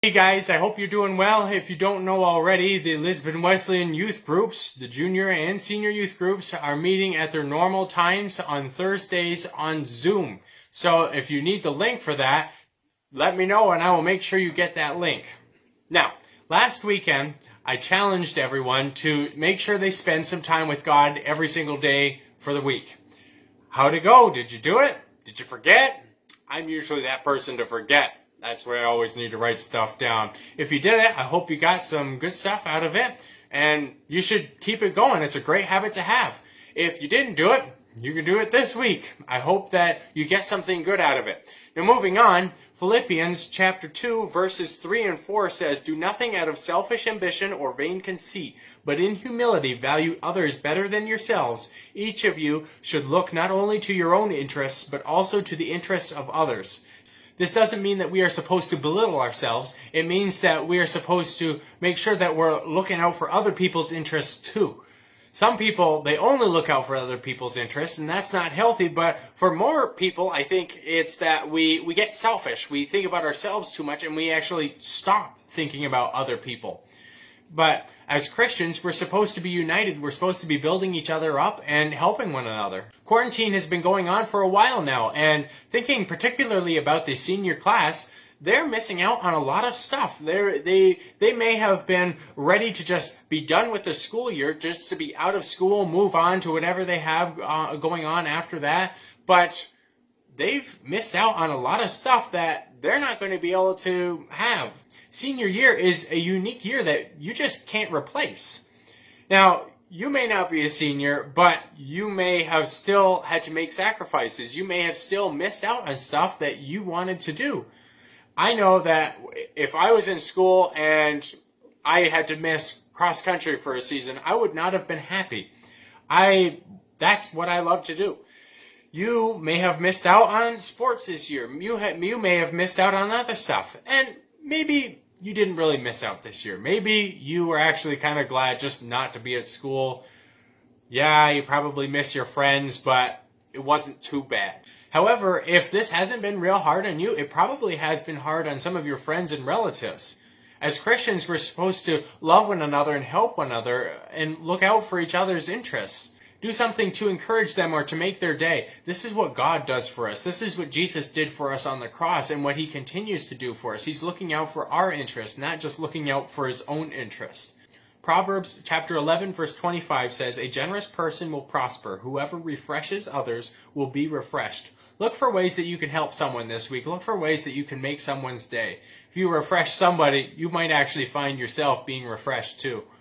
Hey guys, I hope you're doing well. If you don't know already, the Lisbon Wesleyan youth groups, the junior and senior youth groups, are meeting at their normal times on Thursdays on Zoom. So if you need the link for that, let me know and I will make sure you get that link. Now, last weekend, I challenged everyone to make sure they spend some time with God every single day for the week. How'd it go? Did you do it? Did you forget? I'm usually that person to forget. That's where I always need to write stuff down. If you did it, I hope you got some good stuff out of it. And you should keep it going. It's a great habit to have. If you didn't do it, you can do it this week. I hope that you get something good out of it. Now moving on, Philippians chapter 2 verses 3 and 4 says, "Do nothing out of selfish ambition or vain conceit, but in humility value others better than yourselves. Each of you should look not only to your own interests, but also to the interests of others." This doesn't mean that we are supposed to belittle ourselves. It means that we are supposed to make sure that we're looking out for other people's interests too. Some people, they only look out for other people's interests, and that's not healthy. But for more people, I think it's that we get selfish. We think about ourselves too much, and we actually stop thinking about other people. But as Christians, we're supposed to be united. We're supposed to be building each other up and helping one another. Quarantine has been going on for a while now, and thinking particularly about the senior class, they're missing out on a lot of stuff. They may have been ready to just be done with the school year, just to be out of school, move on to whatever they have going on after that. But they've missed out on a lot of stuff that they're not going to be able to have. Senior year is a unique year that you just can't replace. Now, you may not be a senior, but you may have still had to make sacrifices. You may have still missed out on stuff that you wanted to do. I know that if I was in school and I had to miss cross country for a season, I would not have been happy. That's what I love to do. You may have missed out on sports this year. You may have missed out on other stuff. And maybe you didn't really miss out this year. Maybe you were actually kind of glad just not to be at school. Yeah, you probably miss your friends, but it wasn't too bad. However, if this hasn't been real hard on you, it probably has been hard on some of your friends and relatives. As Christians, we're supposed to love one another and help one another and look out for each other's interests. Do something to encourage them or to make their day. This is what God does for us. This is what Jesus did for us on the cross and what he continues to do for us. He's looking out for our interests, not just looking out for his own interests. Proverbs chapter 11 verse 25 says, "A generous person will prosper. Whoever refreshes others will be refreshed." Look for ways that you can help someone this week. Look for ways that you can make someone's day. If you refresh somebody, you might actually find yourself being refreshed too.